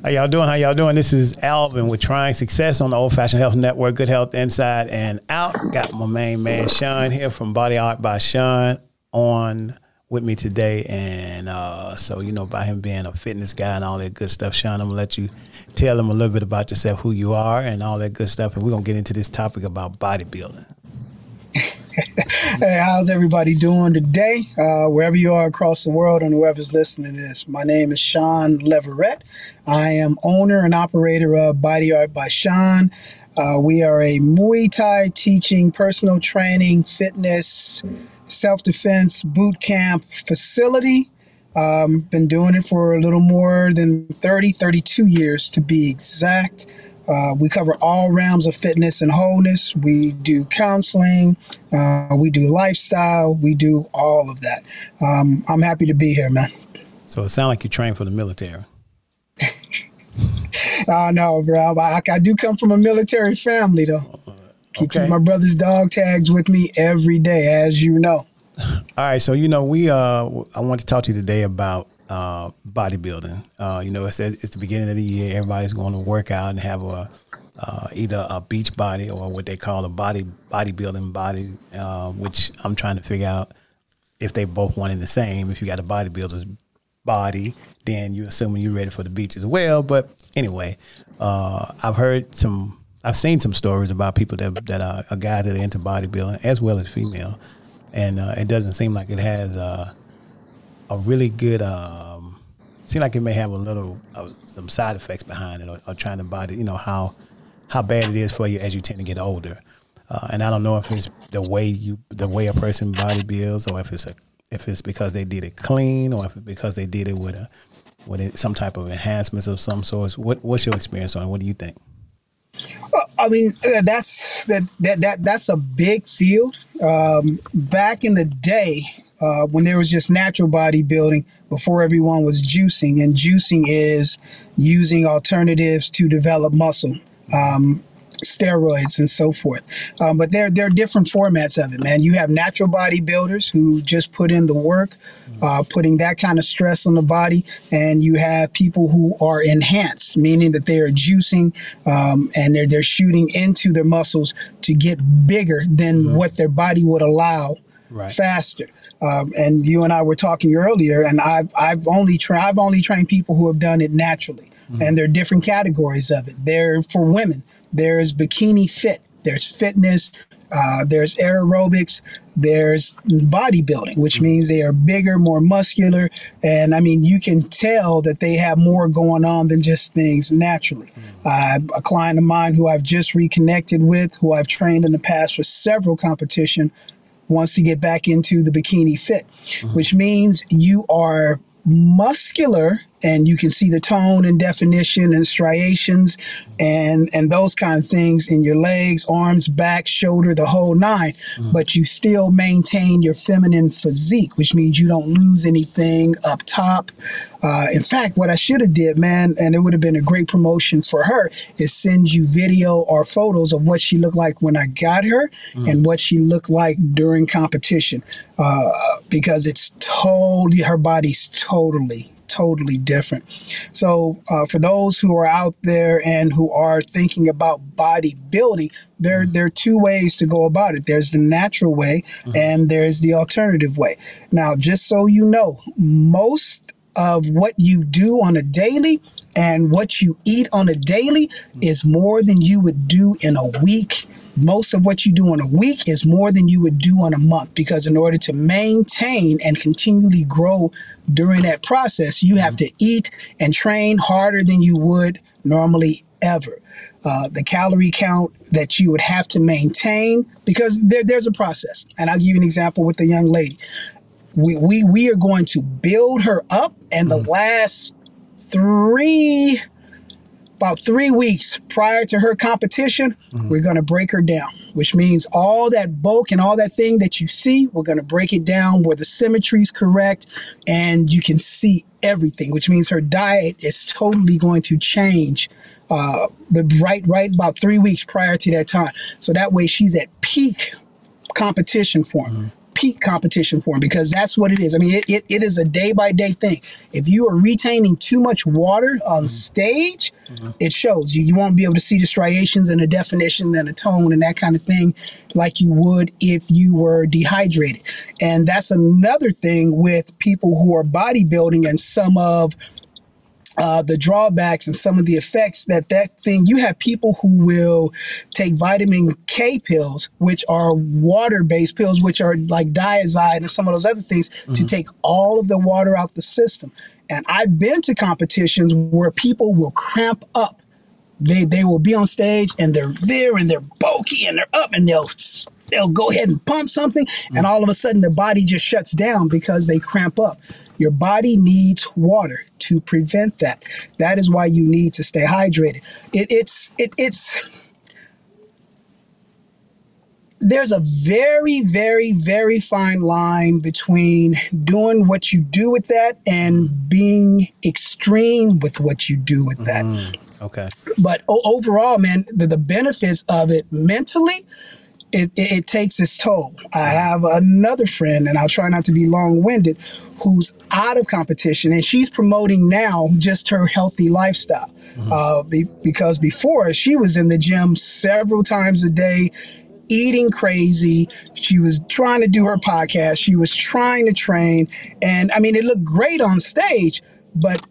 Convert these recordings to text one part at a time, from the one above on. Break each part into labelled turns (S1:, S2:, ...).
S1: How y'all doing? How y'all doing? This is Alvin with Trying Success on the Old Fashioned Health Network. Good health inside and out. Got my main man Sean here from Body Art by Sean on with me today. And so, you know, by him being a fitness guy and all that good stuff, Sean, I'm going to let you tell him a little bit about yourself, who you are and all that good stuff. And we're going to get into this topic about bodybuilding.
S2: Hey, how's everybody doing today? Wherever you are across the world and whoever's listening to this, my name is Sean Leverett. I am owner and operator of Body Art by Sean. We are a Muay Thai teaching, personal training, fitness, self-defense boot camp facility. Been doing it for a little more than 32 years to be exact. We cover all realms of fitness and wholeness. We do counseling. We do lifestyle. We do all of that. I'm happy to be here, man.
S1: So it sounds like you train for the military.
S2: No, bro. I do come from a military family, though.
S1: Okay.
S2: Keep my brother's dog tags with me every day, as you know.
S1: All right, so you know I want to talk to you today about bodybuilding. You know, it's the beginning of the year. Everybody's going to work out and have either a beach body or what they call a bodybuilding body, which I'm trying to figure out if they both one and the same. If you got a bodybuilder's body, then you're assuming you're ready for the beach as well. But anyway, I've seen some stories about people that are guys that are into bodybuilding as well as female. And it doesn't seem like it has a really good. Seem like it may have a little some side effects behind it, or trying to body. You know how bad it is for you as you tend to get older. And I don't know if it's the way a person body builds, or if it's because they did it clean, or if it's because they did it with some type of enhancements of some sort. What's your experience on it? What do you think?
S2: I mean, that's a big field. Back in the day, when there was just natural bodybuilding, before everyone was juicing, and juicing is using alternatives to develop muscle, steroids and so forth. But there are different formats of it, man. You have natural bodybuilders who just put in the work, putting that kind of stress on the body, and you have people who are enhanced, meaning that they are juicing and they're shooting into their muscles to get bigger than what their body would allow. Right. Faster. And you and I were talking earlier, and I've only trained people who have done it naturally. And there are different categories of it. They're for women. There's bikini fit. There's fitness. There's aerobics. There's bodybuilding, which means they are bigger, more muscular. And I mean, you can tell that they have more going on than just things naturally. A client of mine who I've just reconnected with, who I've trained in the past for several competitions, wants to get back into the bikini fit, which means you are muscular and you can see the tone and definition and striations and those kind of things in your legs, arms, back, shoulder, the whole nine, but you still maintain your feminine physique, which means you don't lose anything up top. In fact, what I should have did, man, and it would have been a great promotion for her, is send you video or photos of what she looked like when I got her and what she looked like during competition, because it's totally, her body's totally different. So for those who are out there and who are thinking about bodybuilding, there are two ways to go about it. There's the natural way and there's the alternative way. Now, just so you know, most of what you do on a daily and what you eat on a daily is more than you would do in a week. Most of what you do in a week is more than you would do in a month, because in order to maintain and continually grow during that process, you have to eat and train harder than you would normally ever. The calorie count that you would have to maintain, because there's a process. And I'll give you an example with the young lady. We are going to build her up, and the last about 3 weeks prior to her competition, we're going to break her down, which means all that bulk and all that thing that you see, we're going to break it down where the symmetry is correct and you can see everything, which means her diet is totally going to change right about 3 weeks prior to that time. So that way she's at peak competition form. peak competition for him, because that's what it is. I mean, it is a day-by-day thing. If you are retaining too much water on stage, it shows. You won't be able to see the striations and the definition and the tone and that kind of thing like you would if you were dehydrated. And that's another thing with people who are bodybuilding, and some of the drawbacks and some of the effects that thing. You have people who will take vitamin K pills, which are water-based pills, which are like Diazide and some of those other things, to take all of the water out the system. And I've been to competitions where people will cramp up. They will be on stage and they're there and they're bulky and they're up, and they'll go ahead and pump something, and all of a sudden the body just shuts down because they cramp up. Your body needs water to prevent that. That is why you need to stay hydrated. There's a very, very, very fine line between doing what you do with that and being extreme with what you do with that.
S1: Okay.
S2: But overall, man, the benefits of it mentally, it takes its toll. I have another friend, and I'll try not to be long-winded, who's out of competition, and she's promoting now just her healthy lifestyle. Because before, she was in the gym several times a day, eating crazy. She was trying to do her podcast. She was trying to train. And I mean, it looked great on stage, but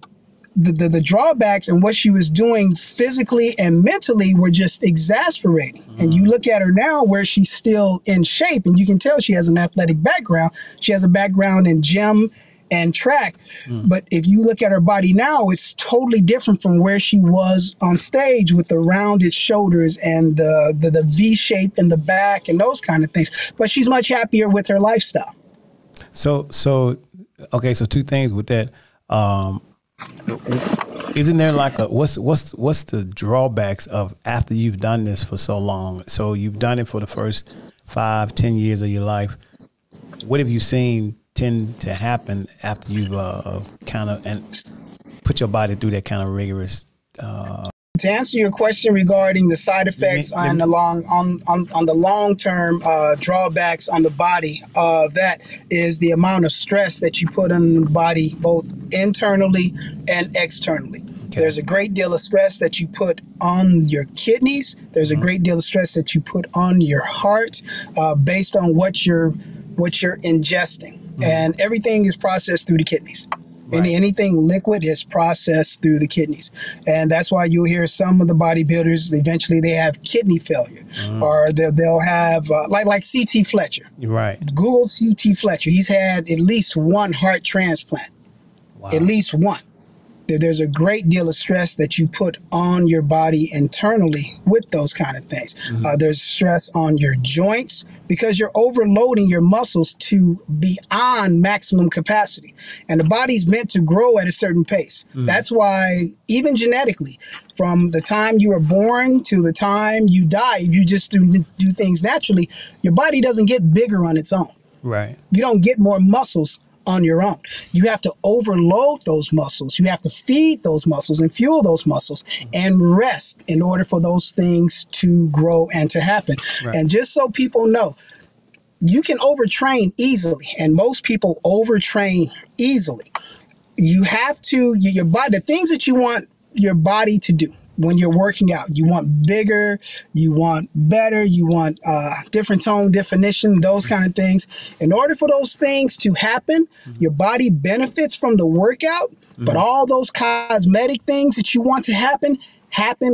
S2: the drawbacks and what she was doing physically and mentally were just exasperating. And you look at her now where she's still in shape, and you can tell she has an athletic background. She has a background in gym and track. But if you look at her body now, it's totally different from where she was on stage, with the rounded shoulders and the V shape in the back and those kind of things. But she's much happier with her lifestyle.
S1: So okay, so two things with that. Isn't there like what's the drawbacks of after you've done this for so long? So you've done it for the first 5-10 years of your life. What have you seen tend to happen after you've kind of and put your body through that kind of rigorous?
S2: To answer your question regarding the side effects on the long term drawbacks on the body, that is the amount of stress that you put on the body, both internally and externally. Okay. There's a great deal of stress that you put on your kidneys. There's a great deal of stress that you put on your heart, based on what you're ingesting, and everything is processed through the kidneys. Right. Anything liquid is processed through the kidneys. And that's why you'll hear some of the bodybuilders, eventually they have kidney failure, or they'll have, like C.T. Fletcher.
S1: Right.
S2: Google C.T. Fletcher. He's had at least one heart transplant. Wow. At least one. There's a great deal of stress that you put on your body internally with those kind of things. There's stress on your joints because you're overloading your muscles to beyond maximum capacity. And the body's meant to grow at a certain pace. That's why, even genetically, from the time you were born to the time you die, if you just do things naturally, your body doesn't get bigger on its own.
S1: Right.
S2: You don't get more muscles on your own. You have to overload those muscles. You have to feed those muscles and fuel those muscles and rest in order for those things to grow and to happen. Right. And just so people know, you can overtrain easily, and most people overtrain easily. You have to, your body, the things that you want your body to do when you're working out, you want bigger, you want better, you want different tone definition, those kind of things. In order for those things to happen, your body benefits from the workout, but all those cosmetic things that you want to happen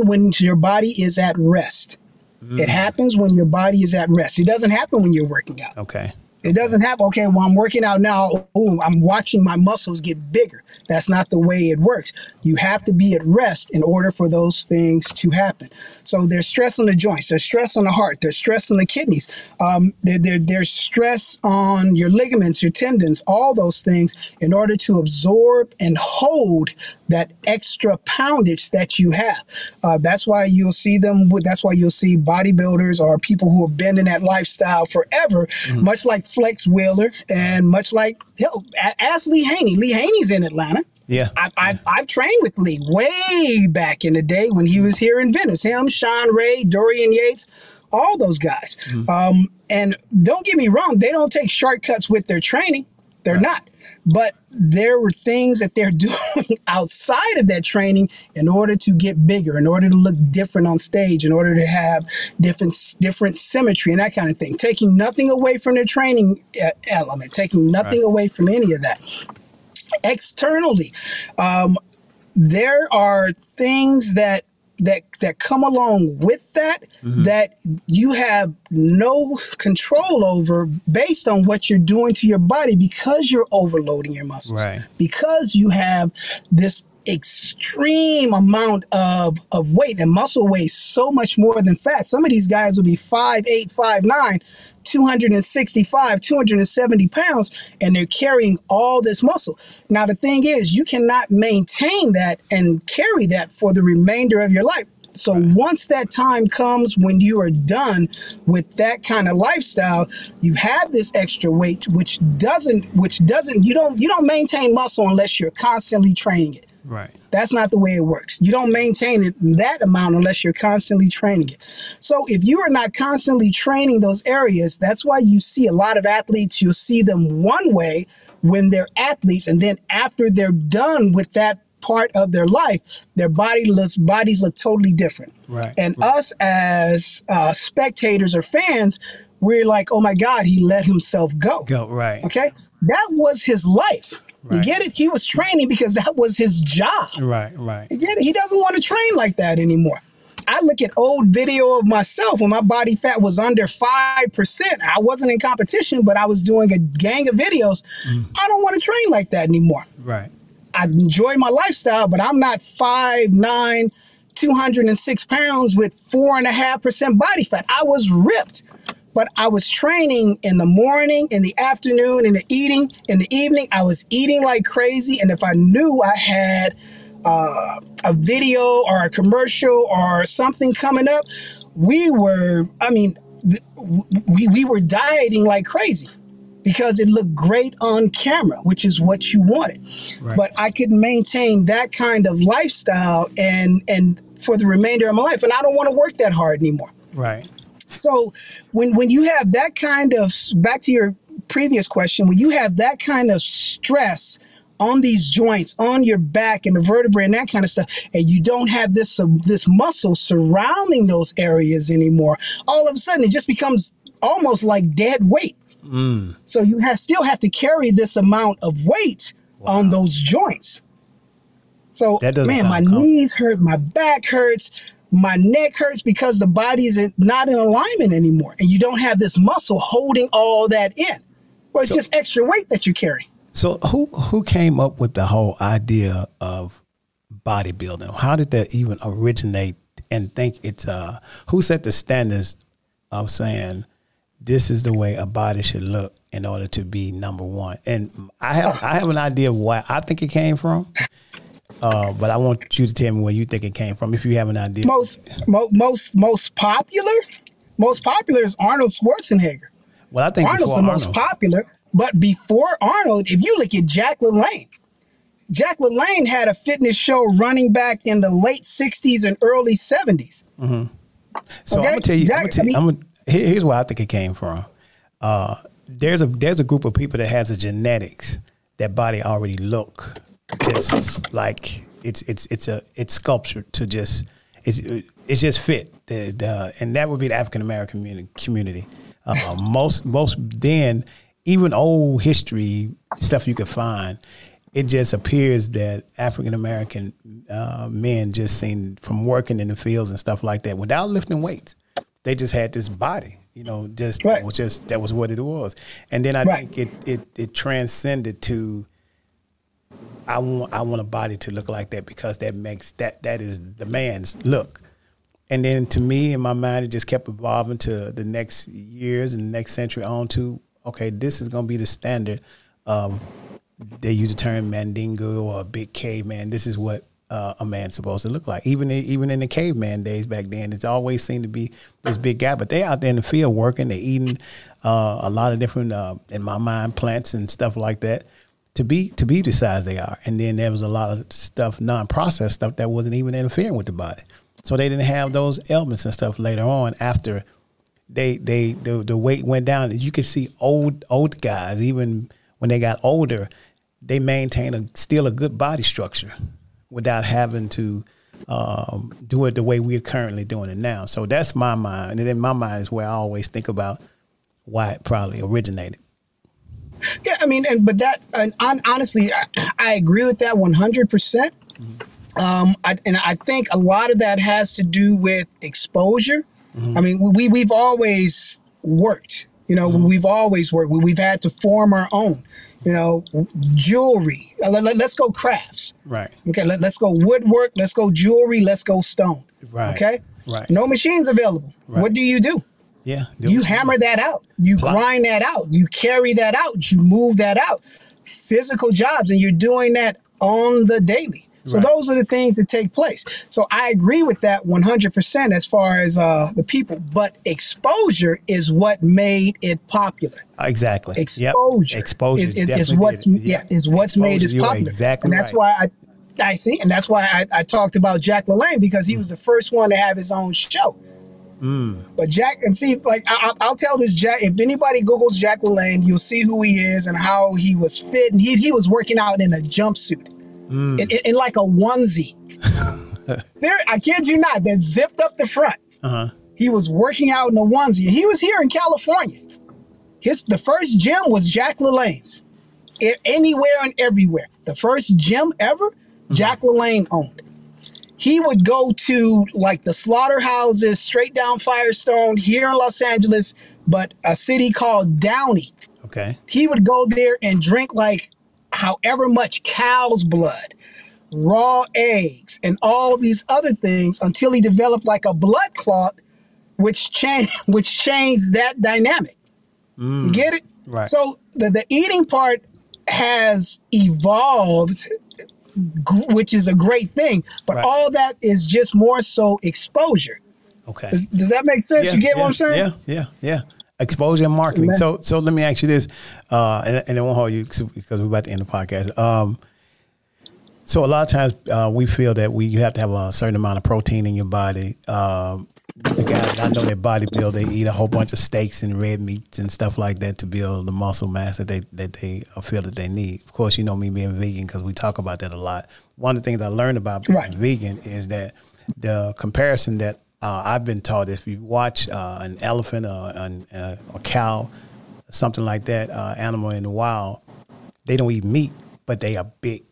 S2: when your body is at rest. It happens when your body is at rest. It doesn't happen when you're working out.
S1: Okay.
S2: It doesn't happen, okay, well, I'm working out now, I'm watching my muscles get bigger. That's not the way it works. You have to be at rest in order for those things to happen. So there's stress on the joints, there's stress on the heart, there's stress on the kidneys, there's stress on your ligaments, your tendons, all those things in order to absorb and hold that extra poundage that you have. That's why you'll see bodybuilders or people who have been in that lifestyle forever, much like Flex Wheeler and much like, ask Lee Haney. Lee Haney's in Atlanta.
S1: Yeah.
S2: I've trained with Lee way back in the day when he was here in Venice. Him, Sean Ray, Dorian Yates, all those guys. And don't get me wrong, they don't take shortcuts with their training. They're not. But there were things that they're doing outside of that training in order to get bigger, in order to look different on stage, in order to have different symmetry and that kind of thing. Taking nothing away from their training element, taking nothing away from any of that. Externally, there are things that come along with that that you have no control over based on what you're doing to your body because you're overloading your muscles.
S1: Right. Because
S2: you have this extreme amount of weight, and muscle weighs so much more than fat. Some of these guys will be 5'8", 5'9", 265, 270 pounds, and they're carrying all this muscle. Now, the thing is, you cannot maintain that and carry that for the remainder of your life. So once that time comes when you are done with that kind of lifestyle, you have this extra weight, which doesn't you don't maintain muscle unless you're constantly training it.
S1: Right.
S2: That's not the way it works. You don't maintain it that amount unless you're constantly training it. So if you are not constantly training those areas, that's why you see a lot of athletes, you'll see them one way when they're athletes, and then after they're done with that part of their life, their bodies look totally different.
S1: Right.
S2: And us as spectators or fans, we're like, oh my God, he let himself go.
S1: Right.
S2: Okay. That was his life. Right. You get it? He was training because that was his job.
S1: Right.
S2: You get it? He doesn't want to train like that anymore. I look at old video of myself when my body fat was under 5%. I wasn't in competition, but I was doing a gang of videos. I don't want to train like that anymore.
S1: Right.
S2: I enjoy my lifestyle, but I'm not 5'9", 206 pounds with 4.5% body fat. I was ripped, but I was training in the morning, in the afternoon, in the evening. I was eating like crazy. And if I knew I had a video or a commercial or something coming up, we were dieting like crazy, because it looked great on camera, which is what you wanted. Right. But I could maintain that kind of lifestyle and for the remainder of my life. And I don't want to work that hard anymore.
S1: Right.
S2: So when you have that kind of, back to your previous question, when you have that kind of stress on these joints, on your back and the vertebrae and that kind of stuff, and you don't have this muscle surrounding those areas anymore, all of a sudden it just becomes almost like dead weight. So you still have to carry this amount of weight on those joints. So, man, my knees hurt, my back hurts, my neck hurts because the body's not in alignment anymore. And you don't have this muscle holding all that in. Well, it's just extra weight that you carry.
S1: So who came up with the whole idea of bodybuilding? How did that even originate? And think it's who set the standards of saying this is the way a body should look in order to be number one? And I have an idea of why I think it came from, but I want you to tell me where you think it came from, if you have an idea. Most
S2: popular is Arnold Schwarzenegger.
S1: Well, I think
S2: Arnold's the most popular. But before Arnold, if you look at Jack LaLanne had a fitness show running back in the late 60s and early 70s.
S1: So okay? I'm going to tell you, here's where I think it came from. There's a group of people that has a genetics that body already look just like it's sculptured to just it's just fit. And that would be the African American community. Most then, even old history stuff you could find, it just appears that African American men just seen from working in the fields and stuff like that without lifting weights. They just had this body, that was what it was. And then I think it transcended to I want a body to look like that, because that makes that is the man's look. And then to me, in my mind, it just kept evolving to the next years and the next century on to, okay, this is going to be the standard. They use the term mandingo or a big caveman. This is what a man's supposed to look like. Even in the caveman days back then, it's always seemed to be this big guy. But they out there in the field working, they're eating a lot of different, in my mind, plants and stuff like that to be the size they are. And then there was a lot of stuff, non-processed stuff that wasn't even interfering with the body. So they didn't have those ailments and stuff later on after the weight went down. You could see old guys, even when they got older, they maintain still a good body structure without having to do it the way we're currently doing it now. So that's my mind. And in my mind is where I always think about why it probably originated.
S2: Yeah, I mean, honestly, I agree with that 100%. I think a lot of that has to do with exposure. Mm-hmm. I mean, we've always worked. We've always worked. We've had to form our own. Jewelry. Let's go crafts.
S1: Right.
S2: Okay. Let's go woodwork. Let's go jewelry. Let's go stone.
S1: Right.
S2: Okay.
S1: Right.
S2: No machines available. Right. What do?
S1: Yeah.
S2: You hammer that out. You grind that out. You carry that out. You move that out. Physical jobs, and you're doing that on the daily. So those are the things that take place. So I agree with that 100% as far as the people. But exposure is what made it popular.
S1: Exactly.
S2: Exposure.
S1: Yep. Exposure
S2: is what's made it popular.
S1: Exactly.
S2: And that's why I see, and that's why I talked about Jack LaLanne, because he was the first one to have his own show. But Jack, and see, like I'll tell this, Jack. If anybody Googles Jack LaLanne, you'll see who he is and how he was fit. And he was working out in a jumpsuit, in like a onesie. I kid you not, that zipped up the front. He was working out in a onesie. And he was here in California. The first gym was Jack LaLanne's. Anywhere and everywhere. The first gym ever, Jack LaLanne owned. He would go to like the slaughterhouses straight down Firestone here in Los Angeles, but a city called Downey.
S1: Okay.
S2: He would go there and drink like however much cow's blood, raw eggs, and all these other things until he developed like a blood clot, which changed that dynamic. You get it?
S1: Right.
S2: So the eating part has evolved, which is a great thing, but all that is just more so exposure.
S1: Okay.
S2: Does that make sense?
S1: Yeah,
S2: you get what I'm saying?
S1: Yeah. Exposure and marketing. So let me ask you this, and I won't hold you because we're about to end the podcast. So a lot of times we feel that you have to have a certain amount of protein in your body. The guys I know that bodybuild, they eat a whole bunch of steaks and red meats and stuff like that to build the muscle mass that they feel that they need. Of course, me being vegan, because we talk about that a lot. One of the things I learned about being vegan is that the comparison that I've been taught, if you watch an elephant or a cow, something like that, animal in the wild, they don't eat meat, but they are big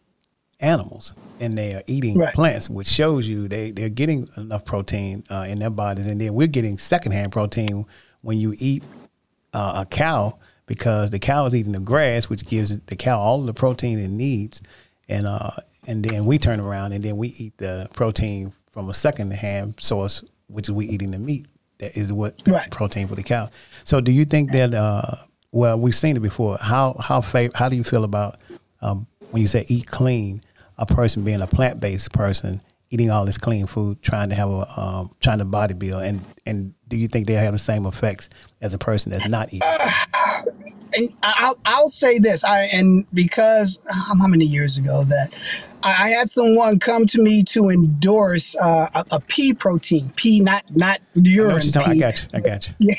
S1: animals and they are eating plants, which shows you they're getting enough protein in their bodies. And then we're getting secondhand protein when you eat a cow, because the cow is eating the grass, which gives the cow all of the protein it needs. And then we turn around and then we eat the protein from a secondhand source, which is we eating the meat. That is what protein for the cow. So do you think that, well, we've seen it before. How do you feel about when you say eat clean, a person being a plant-based person, eating all this clean food, trying to bodybuild, and do you think they have the same effects as a person that's not eating?
S2: And I'll say this, because how many years ago that I had someone come to me to endorse a pea protein, not urine.
S1: I got you.
S2: Yeah.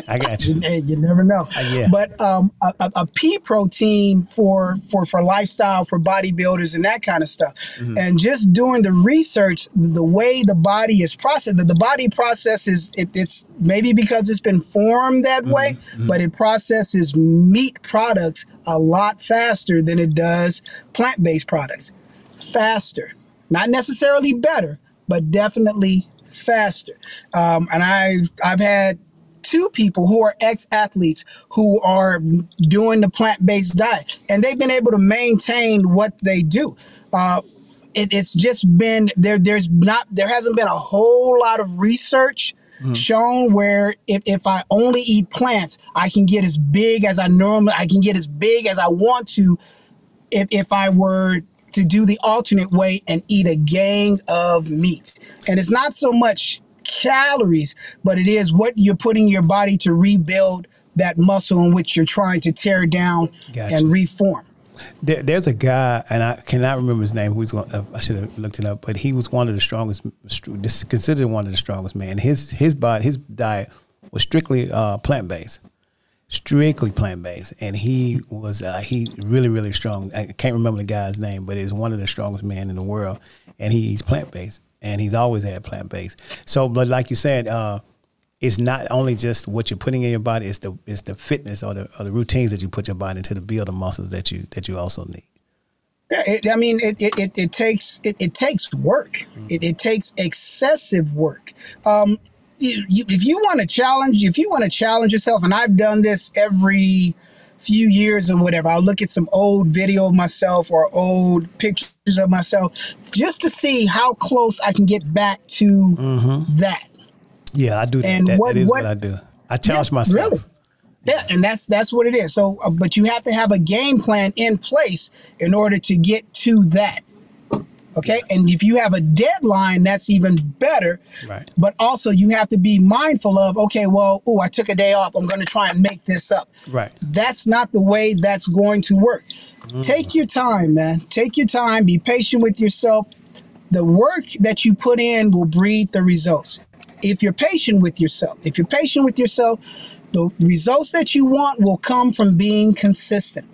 S1: I got you.
S2: You never know.
S1: Yeah.
S2: But a pea protein for lifestyle, for bodybuilders and that kind of stuff. Mm-hmm. And just doing the research, the way the body is processed, the body processes, it's maybe because it's been formed that way, but it processes meat products a lot faster than it does plant-based products. Faster. Not necessarily better, but definitely faster. And I've had 2 people who are ex-athletes who are doing the plant-based diet, and they've been able to maintain what they do. It's just been there hasn't been a whole lot of research shown where if I only eat plants, I can get as big as I can get as big as I want to if I were to do the alternate way and eat a gang of meat. And it's not so much calories, but it is what you're putting your body to rebuild that muscle in which you're trying to tear down and reform.
S1: There's a guy, and I cannot remember his name. I should have looked it up, but he was one of the strongest, considered one of the strongest men. His diet was strictly plant-based. Strictly plant-based. And he was he really, really strong. I can't remember the guy's name, but he's one of the strongest men in the world. And he's plant-based. And he's always had plant-based. So, but like you said, it's not only just what you're putting in your body, it's the fitness or the routines that you put your body into to build the muscles that you also need.
S2: It takes work. It takes excessive work. If you want to challenge yourself, and I've done this every few years or whatever, I'll look at some old video of myself or old pictures of myself just to see how close I can get back to that.
S1: Yeah, I do that. And that is what I do. I challenge myself.
S2: Really? Yeah, and that's what it is. So, but you have to have a game plan in place in order to get to that. Okay, and if you have a deadline, that's even better.
S1: Right.
S2: But also, you have to be mindful of, okay, well, I took a day off. I'm going to try and make this up.
S1: Right.
S2: That's not the way that's going to work. Take your time, man. Take your time. Be patient with yourself. The work that you put in will breed the results. If you're patient with yourself, the results that you want will come from being consistent.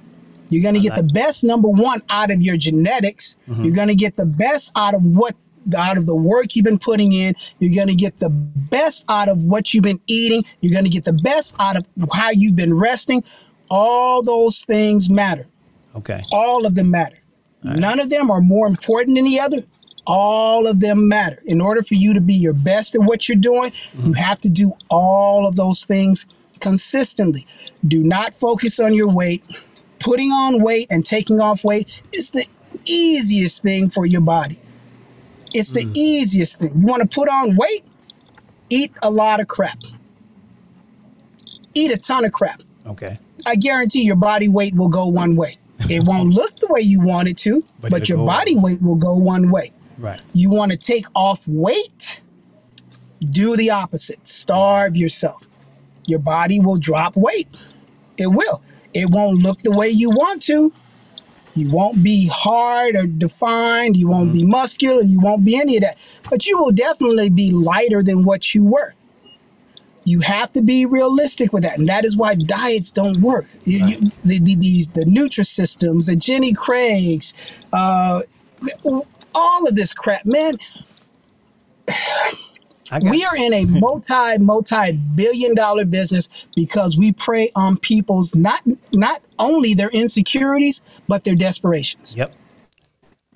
S2: You're going to get the best, number one, out of your genetics. You're going to get the best out of the work you've been putting in. You're going to get the best out of what you've been eating. You're going to get the best out of how you've been resting. All those things matter.
S1: Okay.
S2: All of them matter. Right. None of them are more important than the other. All of them matter. In order for you to be your best at what you're doing, you have to do all of those things consistently. Do not focus on your weight. Putting on weight and taking off weight is the easiest thing for your body. It's the easiest thing. You want to put on weight? Eat a lot of crap. Eat a ton of crap.
S1: Okay.
S2: I guarantee your body weight will go one way. It won't look the way you want it to, but your body weight will go one way.
S1: Right.
S2: You want to take off weight? Do the opposite. Starve yourself. Your body will drop weight. It will. It won't look the way you want to. You won't be hard or defined. You won't be muscular. You won't be any of that. But you will definitely be lighter than what you were. You have to be realistic with that. And that is why diets don't work. Right. The Nutrisystems, the Jenny Craig's, all of this crap, man. We are in a multi-billion-dollar business because we prey on people's not only their insecurities, but their desperations.
S1: Yep.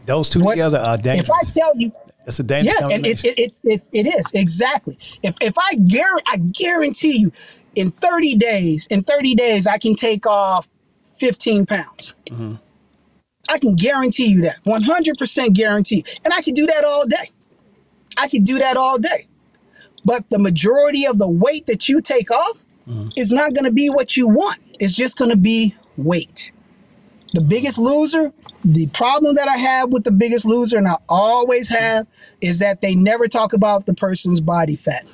S1: Those two together are dangerous.
S2: If I tell you,
S1: it's a dangerous combination.
S2: And it is exactly. If I guarantee you, in 30 days, I can take off 15 pounds. I can guarantee you that, 100% guarantee, and I can do that all day. But the majority of the weight that you take off is not going to be what you want. It's just going to be weight. The Biggest Loser, the problem that I have with The Biggest Loser, and I always have, is that they never talk about the person's body fat.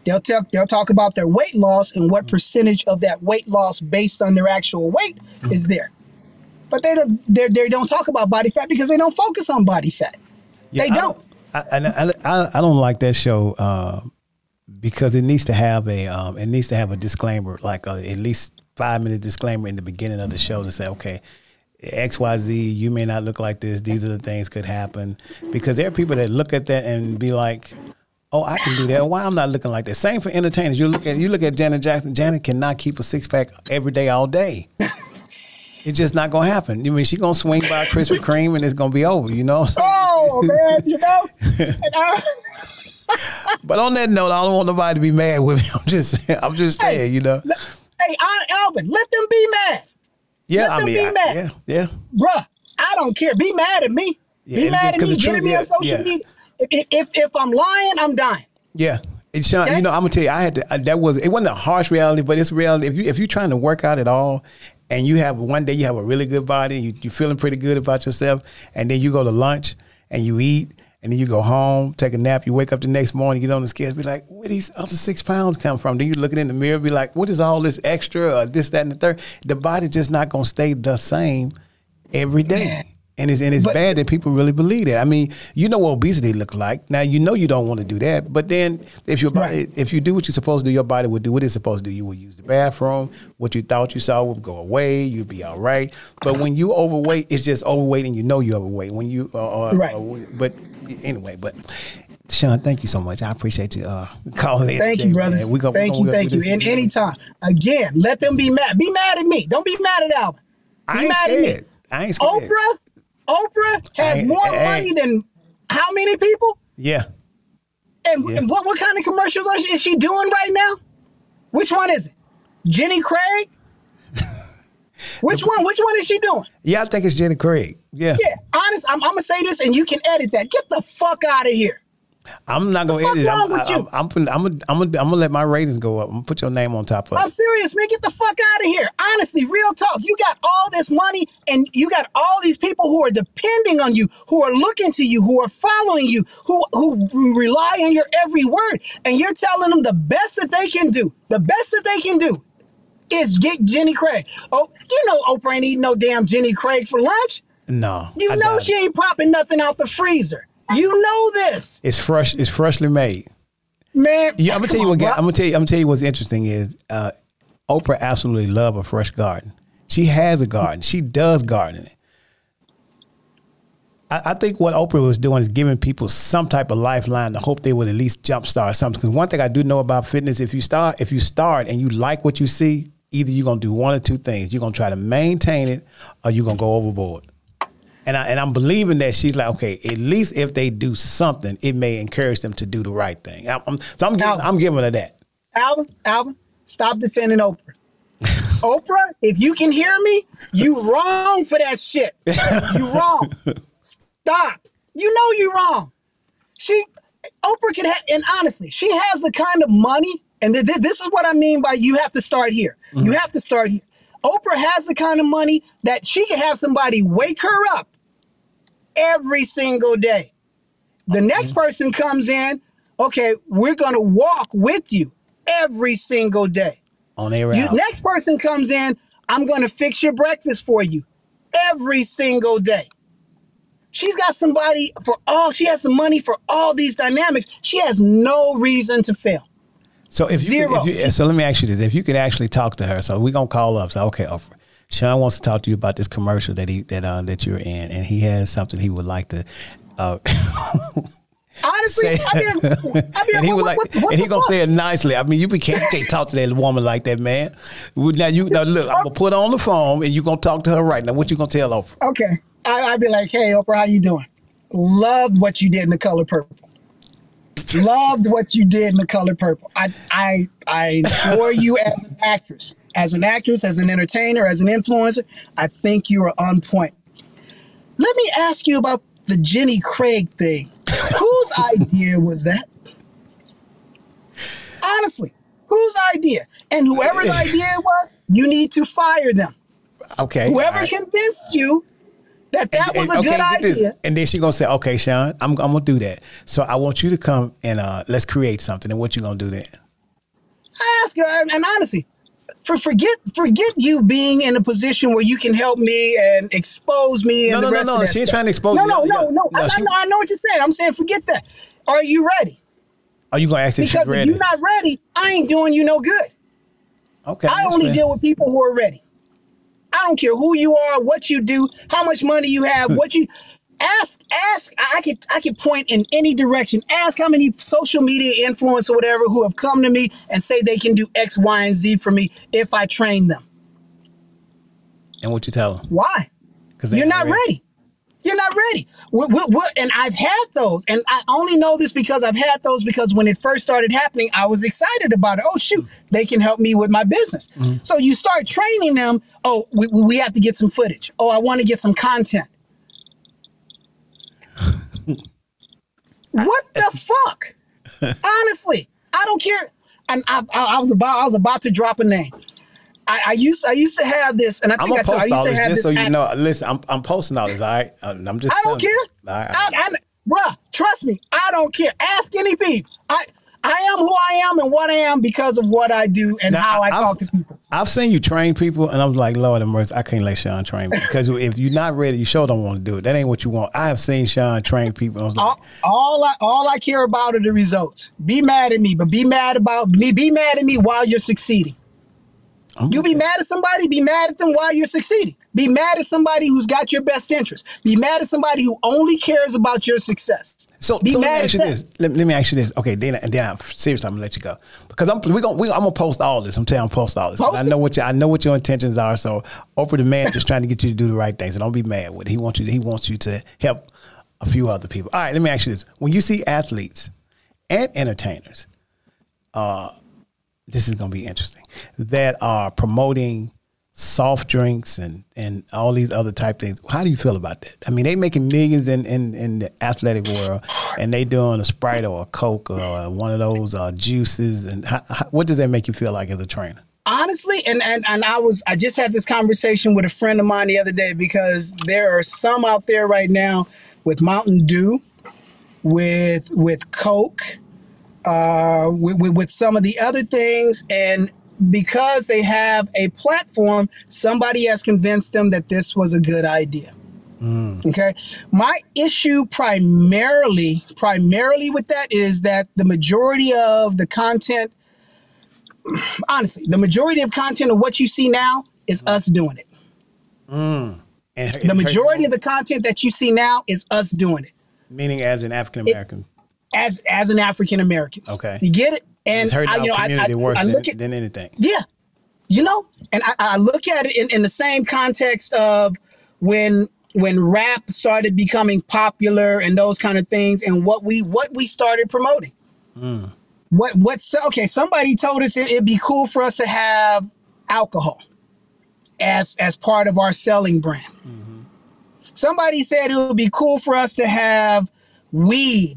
S2: They'll talk about their weight loss and what percentage of that weight loss based on their actual weight is there. But they don't talk about body fat because they don't focus on body fat. Yeah, they don't.
S1: I don't like that show because it needs to have a disclaimer, like at least 5-minute disclaimer in the beginning of the show to say, okay, XYZ, you may not look like this. These are the things could happen, because there are people that look at that and be like, oh, I can do that. Why I'm not looking like that? Same for entertainers. You look at Janet Jackson. Janet cannot keep a 6-pack every day, all day. It's just not gonna happen. I mean, she's gonna swing by Krispy Kreme and it's gonna be over. You know.
S2: Oh man, you know.
S1: But on that note, I don't want nobody to be mad with me. I'm just saying, you know.
S2: Hey, Alvin, let them be mad.
S1: Yeah,
S2: let them be mad.
S1: Yeah.
S2: Bruh, I don't care. Be mad at me.
S1: Yeah,
S2: be mad at me. Get me on social media. If I'm lying, I'm dying.
S1: Yeah. Sean, you know, I'm gonna tell you, it wasn't a harsh reality, but it's reality. If you're trying to work out at all, and you have one day you have a really good body, you're feeling pretty good about yourself, and then you go to lunch and you eat, and then you go home, take a nap, you wake up the next morning, get on the scales, be like, where these other 6 pounds come from? Then you look in the mirror, be like, what is all this extra, or this, that, and the third? The body just not gonna stay the same every day. And it's bad that people really believe that. I mean, you know what obesity looks like. Now you know you don't want to do that, but then if your body, if you do what you're supposed to do, your body would do what it's supposed to do. You will use the bathroom. What you thought you saw would go away. You'll be all right. But when you overweight, it's just overweight, and you know you're overweight. When you but anyway, but. Sean, thank you so much. I appreciate you calling in.
S2: Thank you, brother. Thank you. And anytime. Again, let them be mad. Be mad at me. Don't be mad at Alvin. Be mad at me.
S1: I ain't scared.
S2: Oprah has more money than how many people?
S1: Yeah.
S2: And what kind of commercials is she doing right now? Which one is it? Jenny Craig? Which one is she doing?
S1: Yeah, I think it's Jenny Craig. Yeah.
S2: Yeah. Honest, I'm gonna say this, and you can edit that. Get the fuck out of here.
S1: I'm not gonna edit it. I'm gonna let my ratings go up. I'm gonna put your name on top of it.
S2: I'm serious, man. Get the fuck out of here. Honestly, real talk. You got all this money, and you got all these people who are depending on you, who are looking to you, who are following you, who rely on your every word, and you're telling them the best that they can do. The best that they can do is get Jenny Craig. Oh, you know Oprah ain't eating no damn Jenny Craig for lunch.
S1: No.
S2: You know she ain't popping nothing out the freezer. You know this.
S1: It's fresh. It's freshly made.
S2: Man,
S1: yeah, I'm gonna tell you what. I'm gonna tell you what's interesting is Oprah absolutely loves a fresh garden. She has a garden. She does gardening. I think what Oprah was doing is giving people some type of lifeline to hope they would at least jumpstart something. Because one thing I do know about fitness, if you start and you like what you see, either you're gonna do one or two things. You're gonna try to maintain it, or you're gonna go overboard. And I'm believing that she's like, okay, at least if they do something, it may encourage them to do the right thing. I'm giving her that.
S2: Alvin, stop defending Oprah. Oprah, if you can hear me, you wrong for that shit. You wrong. Stop. You know you wrong. Oprah can have, and honestly, she has the kind of money, and this is what I mean by you have to start here. Mm-hmm. You have to start here. Oprah has the kind of money that she could have somebody wake her up every single day. The next person comes in, okay, we're going to walk with you every single day.
S1: On a route.
S2: Next person comes in, I'm going to fix your breakfast for you every single day. She's got somebody she has the money for all these dynamics. She has no reason to fail.
S1: So so let me ask you this. If you could actually talk to her, so we're going to call up. So, okay, Oprah, Sean wants to talk to you about this commercial that you're in, and he has something he would like to.
S2: Honestly,
S1: and he was like, and he gonna say it nicely. I mean, you can't talk to that woman like that, man. Now look, I'm gonna put her on the phone, and you gonna talk to her right now. What you gonna tell Oprah?
S2: Okay, I'd be like, hey, Oprah, how you doing? Loved what you did in The Color Purple. Loved what you did in The Color Purple. I enjoy you as an actress, as an entertainer, as an influencer. I think you are on point. Let me ask you about the Jenny Craig thing. Whose idea was that? Honestly, whose idea? And whoever's idea it was, you need to fire them.
S1: Okay.
S2: Whoever convinced you that was a good idea.
S1: And then she's going to say, okay, Sean, I'm going to do that. So I want you to come and let's create something. And what you going to do then?
S2: I ask her, and honestly, forget you being in a position where you can help me and expose me and the rest of that
S1: She ain't
S2: stuff.
S1: trying to expose you.
S2: No. I know what you're saying. I'm saying forget that. Are you ready?
S1: Are you going to ask if she's ready?
S2: Because if you're not ready, I ain't doing you no good.
S1: Okay.
S2: I only deal with people who are ready. I don't care who you are, what you do, how much money you have, what you ask. I could point in any direction. Ask how many social media influencers or whatever who have come to me and say they can do X, Y, and Z for me if I train them.
S1: And what you tell them?
S2: Why? Because you're not ready. You're not ready. And I've had those. And I only know this because I've had those because when it first started happening, I was excited about it. Oh, shoot, they can help me with my business. Mm-hmm. So you start training them. Oh, we have to get some footage. Oh, I want to get some content. What the fuck? Honestly, I don't care. And I was about to drop a name. I used to have this, and I think I used to have this.
S1: So you know, listen, I'm posting all this. All right, I'm just.
S2: I don't care, bruh. Trust me, I don't care. Ask any people. I am who I am and what I am because of what I do and how I talk to people.
S1: I've seen you train people, and I'm like, Lord have mercy, I can't let Sean train me because if you're not ready, you sure don't want to do it. That ain't what you want. I have seen Sean train people. And I was like,
S2: all I care about are the results. Be mad at me, but be mad about me. Be mad at me while you're succeeding. You be mad at somebody, be mad at them while you're succeeding. Be mad at somebody who's got your best interest. Be mad at somebody who only cares about your success.
S1: So let me ask you this. Let me ask you this. Okay, then I'm seriously, I'm gonna let you go because I'm gonna post all this. I'm telling you, I'm post all this. I know what your intentions are. So Oprah the man just trying to get you to do the right thing. So don't be mad with it. He wants you to help a few other people. All right, let me ask you this. When you see athletes and entertainers, this is going to be interesting, that are promoting soft drinks and all these other type things. How do you feel about that? I mean, they making millions in the athletic world, and they doing a Sprite or a Coke or one of those juices. And what does that make you feel like as a trainer?
S2: Honestly, and I just had this conversation with a friend of mine the other day because there are some out there right now with Mountain Dew, with Coke, with some of the other things, and because they have a platform, somebody has convinced them that this was a good idea. Okay, my issue primarily with that is that the majority of the content, honestly, the majority of content of what you see now is us doing it. And the majority of the content that you see now is us doing it.
S1: Meaning as an African American.
S2: As an African American.
S1: Okay.
S2: You get it? And
S1: it's hurting our community worse than anything.
S2: Yeah. And I look at it in the same context of when rap started becoming popular and those kind of things, and what we started promoting. Somebody told us it'd be cool for us to have alcohol as part of our selling brand. Somebody said it would be cool for us to have weed.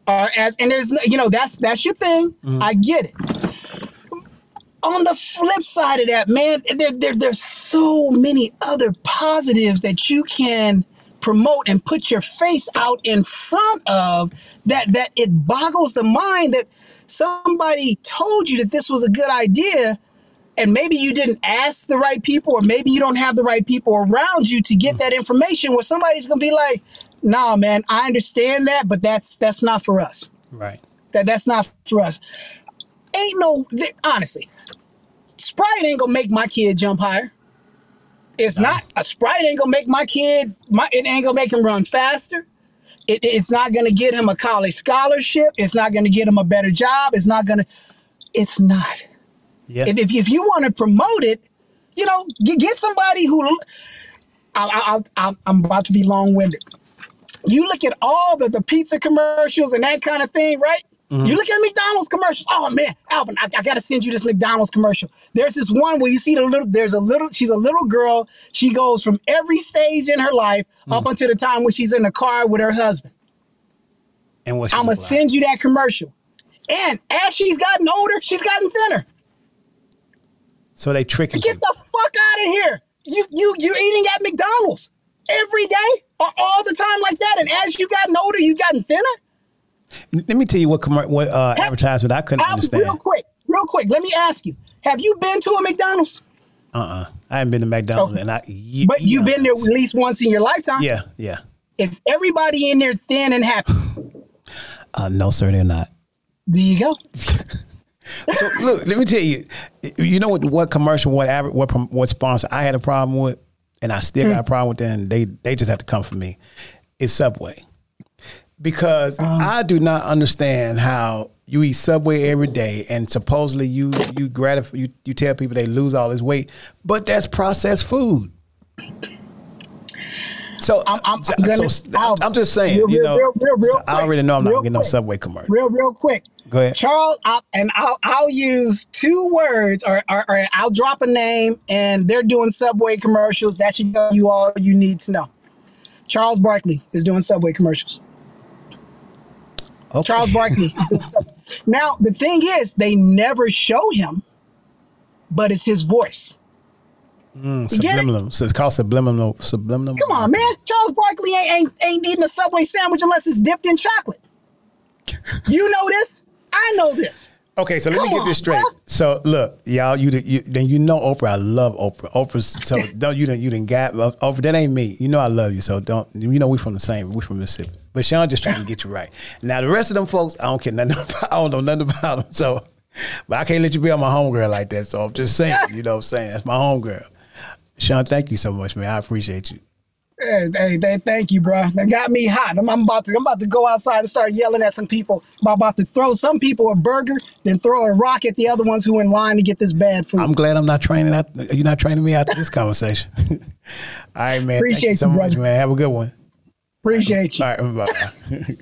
S2: And there's, that's your thing. I get it. On the flip side of that, man, there's so many other positives that you can promote and put your face out in front of that it boggles the mind that somebody told you that this was a good idea, and maybe you didn't ask the right people, or maybe you don't have the right people around you to get that information, where somebody's gonna be like, nah, man, I understand that, but that's not for us.
S1: Right.
S2: That's not for us. Honestly, Sprite ain't gonna make my kid jump higher. It's not. A Sprite ain't gonna make my kid, it ain't gonna make him run faster. It's not gonna get him a college scholarship. It's not gonna get him a better job. It's not. Yeah. If you want to promote it, get somebody who, I'm about to be long-winded. You look at all the pizza commercials and that kind of thing, right? You look at McDonald's commercials. Oh man, Alvin, I got to send you this McDonald's commercial. There's this one where you see she's a little girl. She goes from every stage in her life up until the time when she's in the car with her husband. And I'm going to send you that commercial. And as she's gotten older, she's gotten thinner.
S1: So they trick you.
S2: Get the fuck out of here. You're eating at McDonald's every day or all the time like that. And as you've gotten older, you've gotten thinner.
S1: Let me tell you what advertisement I couldn't understand.
S2: Real quick. Let me ask you: have you been to a McDonald's?
S1: I haven't been to McDonald's,
S2: but you've been there at least once in your lifetime.
S1: Yeah.
S2: Is everybody in there thin and happy?
S1: No, sir, they're not.
S2: There you go.
S1: So look, let me tell you. You know what commercial, what sponsor I had a problem with, and I still got a problem with them. And they just have to come for me. It's Subway. Because I do not understand how you eat Subway every day and supposedly you tell people they lose all this weight, but that's processed food. So I'm just saying, I already know I'm not getting no Subway commercial.
S2: Real quick.
S1: Go ahead.
S2: Charles, I'll use 2 words or I'll drop a name, and they're doing Subway commercials. That should tell you all you need to know. Charles Barkley is doing Subway commercials. Okay. Charles Barkley. Now, the thing is, they never show him, but it's his voice.
S1: Subliminal. So it's called subliminal.
S2: Come on, man. Charles Barkley ain't eating a Subway sandwich unless it's dipped in chocolate. You know this. I know this.
S1: Okay, so let me get this straight.
S2: Bro.
S1: So look, y'all, then you know Oprah. I love Oprah. Oprah's so don't you didn't got Oprah. That ain't me. You know I love you. So don't we from we from Mississippi. But Sean just trying to get you right. Now the rest of them folks, I don't care nothing about. I don't know nothing about them. So, but I can't let you be on my homegirl like that. So I'm just saying, you know what I'm saying? That's my homegirl. Sean, thank you so much, man. I appreciate you.
S2: Hey, thank you, bro. That got me hot. I'm about to go outside and start yelling at some people. I'm about to throw some people a burger, then throw a rock at the other ones who are in line to get this bad food.
S1: I'm glad I'm not training. You're not training me after this conversation. All right, man.
S2: Appreciate
S1: thank you so
S2: you,
S1: much,
S2: brother.
S1: man. Have a good one.
S2: Appreciate you.
S1: All right, bye.